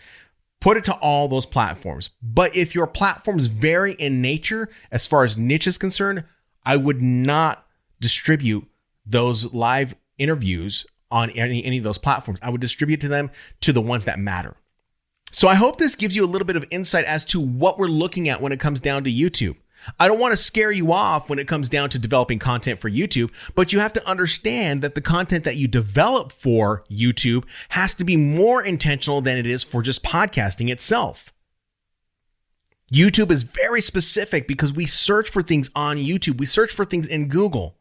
put it to all those platforms. But if your platforms vary in nature as far as niche is concerned, I would not distribute those live interviews on any of those platforms. I would distribute to them to the ones that matter. So I hope this gives you a little bit of insight as to what we're looking at when it comes down to YouTube. I don't want to scare you off when it comes down to developing content for YouTube, but you have to understand that the content that you develop for YouTube has to be more intentional than it is for just podcasting itself. YouTube is very specific because we search for things on YouTube. We search for things in Google.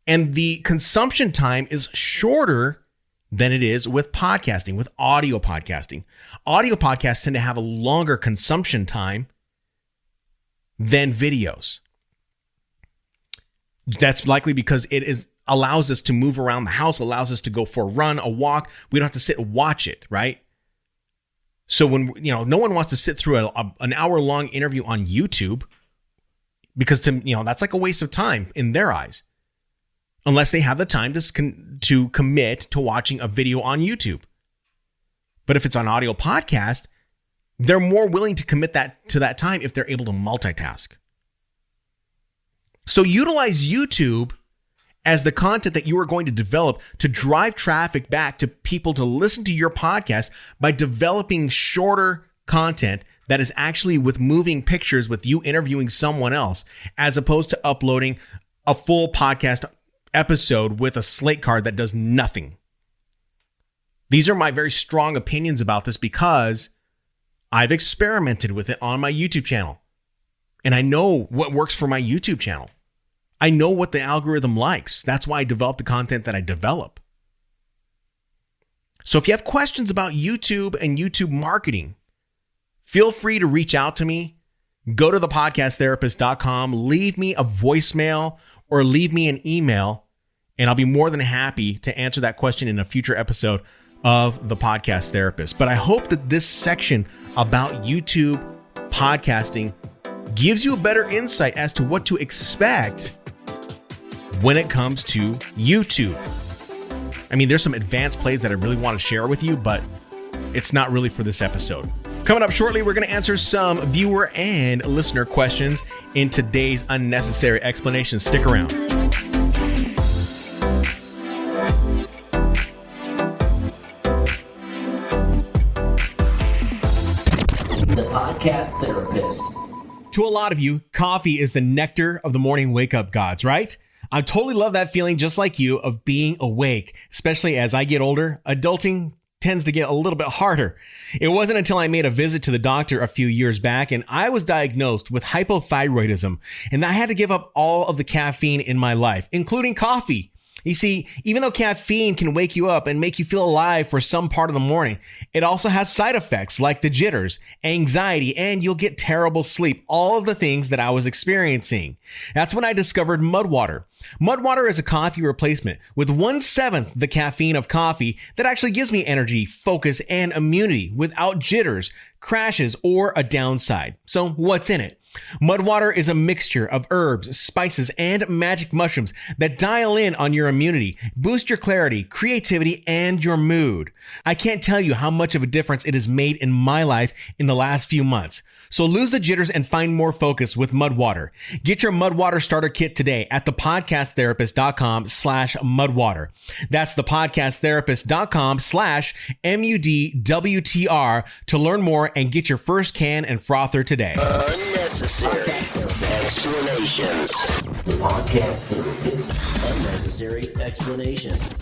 And the consumption time is shorter than it is with podcasting, with audio podcasting. Audio podcasts tend to have a longer consumption time than videos. That's likely because it allows us to move around the house, allows us to go for a run, a walk. We don't have to sit and watch it, right? So when, no one wants to sit through an hour-long interview on YouTube because that's like a waste of time in their eyes. Unless they have the time to commit to watching a video on YouTube. But if it's an audio podcast, they're more willing to commit to that time if they're able to multitask. So utilize YouTube as the content that you are going to develop to drive traffic back to people to listen to your podcast by developing shorter content that is actually with moving pictures with you interviewing someone else, as opposed to uploading a full podcast episode with a slate card that does nothing. These are my very strong opinions about this because I've experimented with it on my YouTube channel. And I know what works for my YouTube channel. I know what the algorithm likes. That's why I develop the content that I develop. So if you have questions about YouTube and YouTube marketing, feel free to reach out to me. Go to thepodcasttherapist.com, leave me a voicemail or leave me an email, and I'll be more than happy to answer that question in a future episode of The Podcast Therapist. But I hope that this section about YouTube podcasting gives you a better insight as to what to expect when it comes to YouTube. I mean, there's some advanced plays that I really want to share with you, but it's not really for this episode. Coming up shortly, we're going to answer some viewer and listener questions in today's Unnecessary Explanations. Stick around. The Podcast Therapist. To a lot of you, coffee is the nectar of the morning wake-up gods, right? I totally love that feeling, just like you, of being awake, especially as I get older. Adulting tends to get a little bit harder. It wasn't until I made a visit to the doctor a few years back and I was diagnosed with hypothyroidism, and I had to give up all of the caffeine in my life, including coffee. You see, even though caffeine can wake you up and make you feel alive for some part of the morning, it also has side effects like the jitters, anxiety, and you'll get terrible sleep, all of the things that I was experiencing. That's when I discovered Mud Water. Mud Water is a coffee replacement with 1/7 the caffeine of coffee that actually gives me energy, focus, and immunity without jitters, crashes, or a downside. So what's in it? Mud Water is a mixture of herbs, spices, and magic mushrooms that dial in on your immunity, boost your clarity, creativity, and your mood. I can't tell you how much of a difference it has made in my life in the last few months. So lose the jitters and find more focus with Mud Water. Get your Mud Water starter kit today at thepodcasttherapist.com/mudwater. That's thepodcasttherapist.com/MUDWTR to learn more and get your first can and frother today. Unnecessary explanations. The Podcast Therapist. Unnecessary explanations.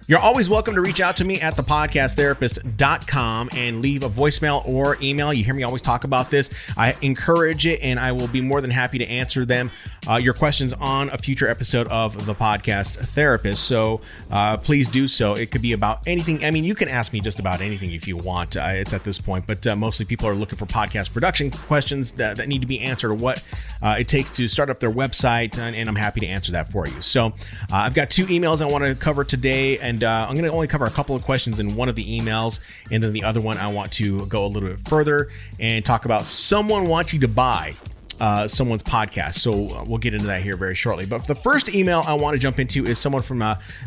You're always welcome to reach out to me at thepodcasttherapist.com and leave a voicemail or email. You hear me always talk about this. I encourage it, and I will be more than happy to answer them, your questions on a future episode of The Podcast Therapist. So please do so. It could be about anything. I mean, you can ask me just about anything if you want. It's at this point, but mostly people are looking for podcast production questions that need to be answered, or what it takes to start up their website, and I'm happy to answer that for you. So I've got 2 emails I want to cover today, and I'm going to only cover a couple of questions in one of the emails, and then the other one I want to go a little bit further and talk about someone wanting to buy someone's podcast. So we'll get into that here very shortly. But the first email I want to jump into is someone from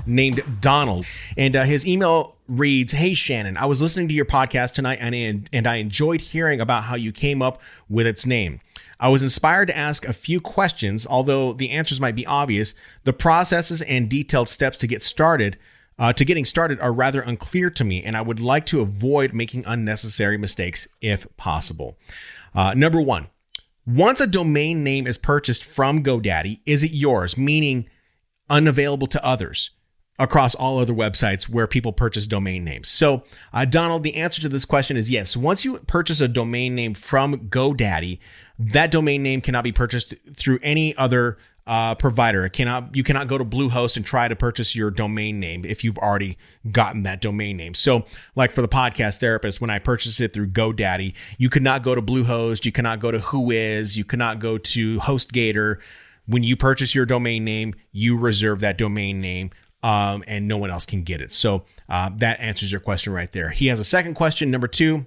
named Donald, and his email reads, "Hey Shannon, I was listening to your podcast tonight and I enjoyed hearing about how you came up with its name. I was inspired to ask a few questions, although the answers might be obvious. The processes and detailed steps to getting started are rather unclear to me, and I would like to avoid making unnecessary mistakes if possible. Number 1, once a domain name is purchased from GoDaddy, is it yours, meaning unavailable to others across all other websites where people purchase domain names? So, Donald, the answer to this question is yes. Once you purchase a domain name from GoDaddy, that domain name cannot be purchased through any other provider. You cannot go to Bluehost and try to purchase your domain name if you've already gotten that domain name. So like for the Podcast Therapist, when I purchased it through GoDaddy, you could not go to Bluehost, you cannot go to Whois, you cannot go to HostGator. When you purchase your domain name, you reserve that domain name, and no one else can get it. So that answers your question right there. He has a second question, number 2.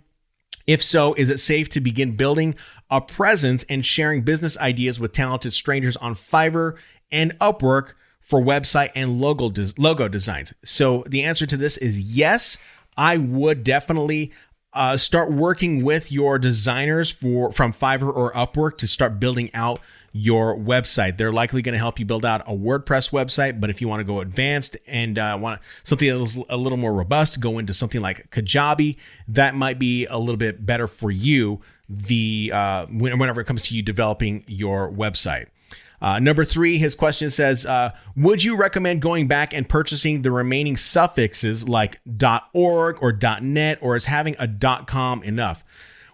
If so, is it safe to begin building a presence and sharing business ideas with talented strangers on Fiverr and Upwork for website and logo designs? So the answer to this is yes. I would definitely start working with your designers from Fiverr or Upwork to start building out your website. They're likely going to help you build out a WordPress website, but if you want to go advanced and want something that's a little more robust, go into something like Kajabi. That might be a little bit better for you whenever it comes to you developing your website. Number 3, his question says, would you recommend going back and purchasing the remaining suffixes like .org or .net, or is having a .com enough?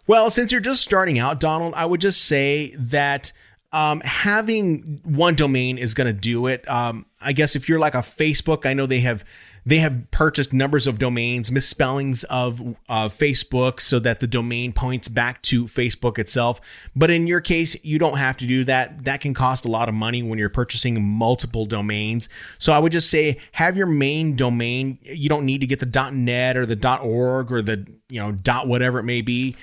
Well, since you're just starting out, Donald, I would just say that having one domain is going to do it. I guess if you're like a Facebook, I know they have purchased numbers of domains, misspellings of Facebook, so that the domain points back to Facebook itself. But in your case, you don't have to do that. That can cost a lot of money when you're purchasing multiple domains. So I would just say have your main domain. You don't need to get the .net or the .org or the whatever it may be.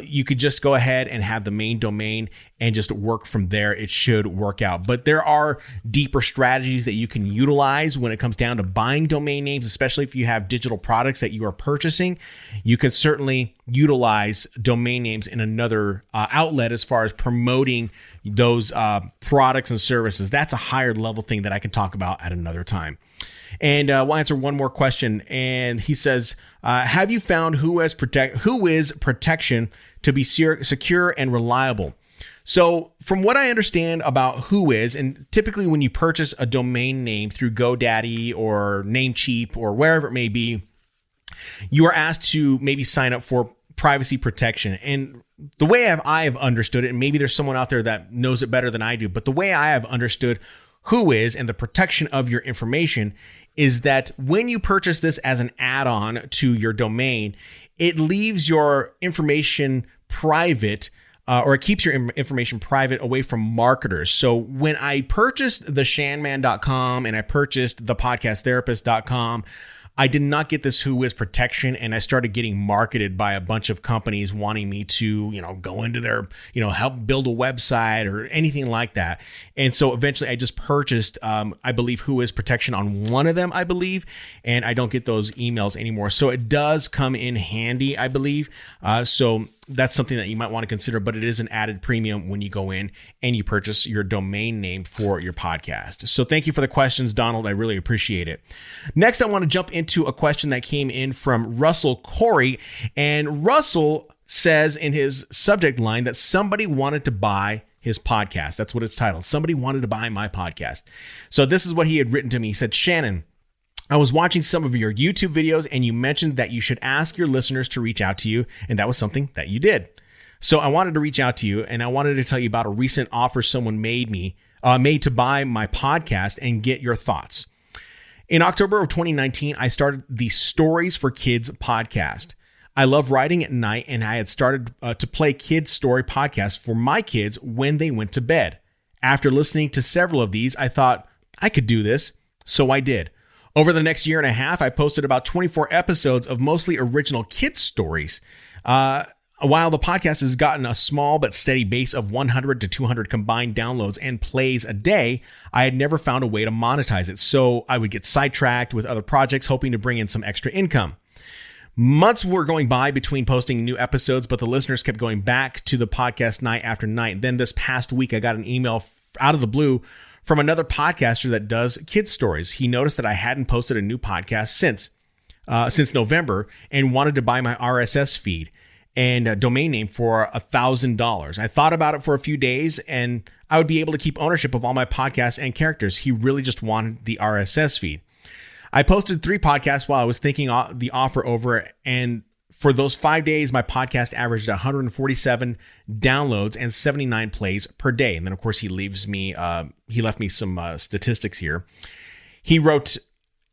You could just go ahead and have the main domain and just work from there. It should work out. But there are deeper strategies that you can utilize when it comes down to buying domain names, especially if you have digital products that you are purchasing. You could certainly utilize domain names in another outlet as far as promoting those products and services. That's a higher level thing that I can talk about at another time. And we'll answer one more question. And he says, have you found Whois protection to be secure and reliable? So from what I understand about Whois, and typically when you purchase a domain name through GoDaddy or Namecheap or wherever it may be, you are asked to maybe sign up for privacy protection. And the way I've understood it, and maybe there's someone out there that knows it better than I do, but the way I have understood Whois and the protection of your information is that when you purchase this as an add-on to your domain, it leaves your information private, or it keeps your information private away from marketers. So when I purchased the shanman.com and I purchased the podcasttherapist.com, I did not get this Whois protection, and I started getting marketed by a bunch of companies wanting me to, go into their, help build a website or anything like that. And so eventually I just purchased, I believe, Whois protection on one of them, I believe, and I don't get those emails anymore. So it does come in handy, I believe. So that's something that you might want to consider, but it is an added premium when you go in and you purchase your domain name for your podcast. So thank you for the questions, Donald. I really appreciate it. Next, I want to jump into a question that came in from Russell Corey. And Russell says in his subject line that somebody wanted to buy his podcast. That's what it's titled. Somebody wanted to buy my podcast. So this is what he had written to me. He said, Shannon, I was watching some of your YouTube videos and you mentioned that you should ask your listeners to reach out to you, and that was something that you did. So I wanted to reach out to you, and I wanted to tell you about a recent offer someone made to buy my podcast and get your thoughts. In October of 2019, I started the Stories for Kids podcast. I love writing at night, and I had started to play kids story podcasts for my kids when they went to bed. After listening to several of these, I thought I could do this, so I did. Over the next year and a half, I posted about 24 episodes of mostly original kids stories. While the podcast has gotten a small but steady base of 100 to 200 combined downloads and plays a day, I had never found a way to monetize it, so I would get sidetracked with other projects hoping to bring in some extra income. Months were going by between posting new episodes, but the listeners kept going back to the podcast night after night. Then this past week, I got an email out of the blue from another podcaster that does kids stories. He noticed that I hadn't posted a new podcast since November and wanted to buy my RSS feed and a domain name for $1,000. I thought about it for a few days and I would be able to keep ownership of all my podcasts and characters. He really just wanted the RSS feed. I posted 3 podcasts while I was thinking the offer over, and for those 5 days, my podcast averaged 147 downloads and 79 plays per day. And then, of course, he left me some statistics here. He wrote,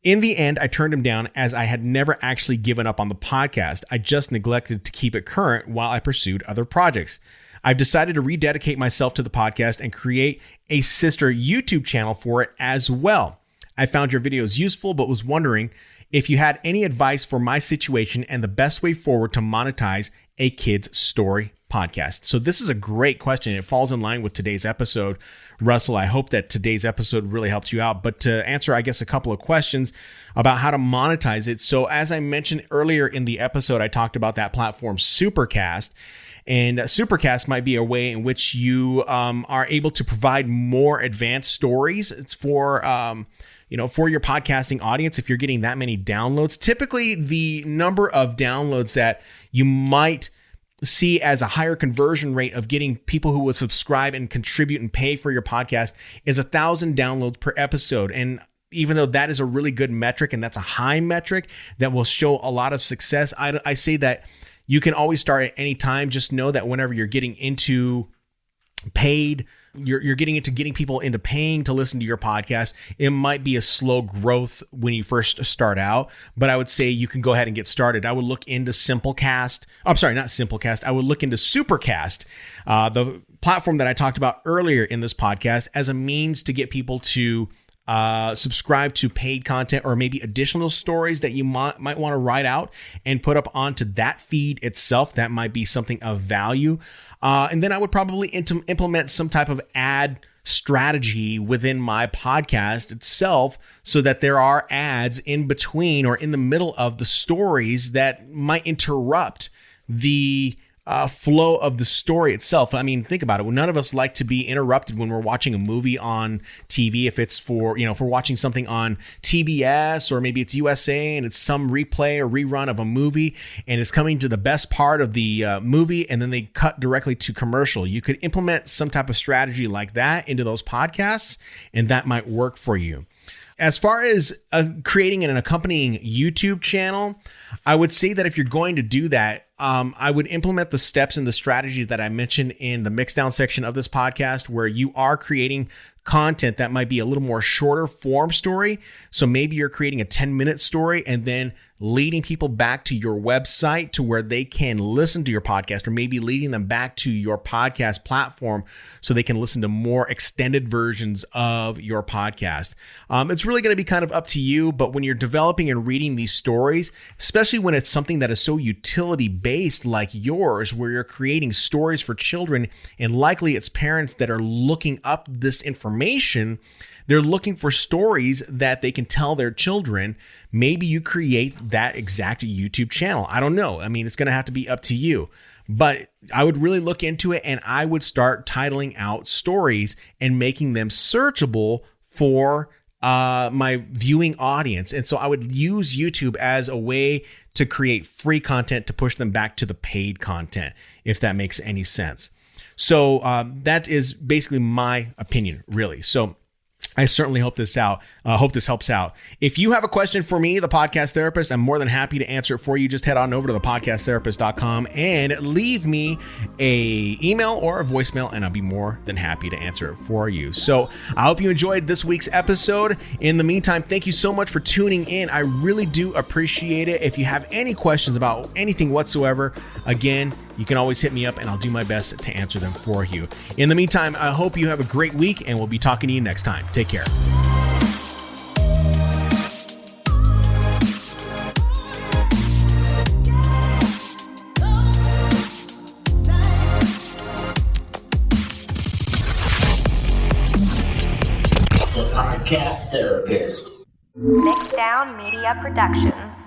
in the end, I turned him down as I had never actually given up on the podcast. I just neglected to keep it current while I pursued other projects. I've decided to rededicate myself to the podcast and create a sister YouTube channel for it as well. I found your videos useful, but was wondering if you had any advice for my situation and the best way forward to monetize a kids story podcast. So this is a great question. It falls in line with today's episode. Russell, I hope that today's episode really helped you out. But to answer, I guess, a couple of questions about how to monetize it. So as I mentioned earlier in the episode, I talked about that platform, Supercast. And Supercast might be a way in which you are able to provide more advanced stories. It's for for your podcasting audience. If you're getting that many downloads, typically the number of downloads that you might see as a higher conversion rate of getting people who will subscribe and contribute and pay for your podcast is 1,000 downloads per episode. And even though that is a really good metric and that's a high metric that will show a lot of success, I say that you can always start at any time. Just know that whenever you're getting into paid, you're getting into getting people into paying to listen to your podcast, it might be a slow growth when you first start out, but I would say you can go ahead and get started. I would look into Simplecast. I'm sorry, not Simplecast. I would look into Supercast, the platform that I talked about earlier in this podcast, as a means to get people to subscribe to paid content or maybe additional stories that you might want to write out and put up onto that feed itself. That might be something of value. And then I would probably implement some type of ad strategy within my podcast itself so that there are ads in between or in the middle of the stories that might interrupt the flow of the story itself. I mean, think about it. None of us like to be interrupted when we're watching a movie on TV. If it's for, if we're watching something on TBS or maybe it's USA and it's some replay or rerun of a movie and it's coming to the best part of the movie and then they cut directly to commercial. You could implement some type of strategy like that into those podcasts and that might work for you. As far as creating an accompanying YouTube channel, I would say that if you're going to do that, I would implement the steps and the strategies that I mentioned in the mixdown section of this podcast, where you are creating content that might be a little more shorter form story. So maybe you're creating a 10-minute story and then leading people back to your website to where they can listen to your podcast, or maybe leading them back to your podcast platform so they can listen to more extended versions of your podcast. It's really going to be kind of up to you, but when you're developing and reading these stories, especially when it's something that is so utility-based like yours, where you're creating stories for children, and likely it's parents that are looking up this information, they're looking for stories that they can tell their children. Maybe you create that exact YouTube channel. I don't know. I mean, it's going to have to be up to you. But I would really look into it, and I would start titling out stories and making them searchable for my viewing audience. And so I would use YouTube as a way to create free content to push them back to the paid content, if that makes any sense. So that is basically my opinion, really. So I certainly hope this helps out. If you have a question for me, the podcast therapist, I'm more than happy to answer it for you. Just head on over to thepodcasttherapist.com and leave me a email or a voicemail, and I'll be more than happy to answer it for you. So I hope you enjoyed this week's episode. In the meantime, thank you so much for tuning in. I really do appreciate it. If you have any questions about anything whatsoever, again, you can always hit me up and I'll do my best to answer them for you. In the meantime, I hope you have a great week, and we'll be talking to you next time. Take care. The Podcast Therapist. Mixdown Media Productions.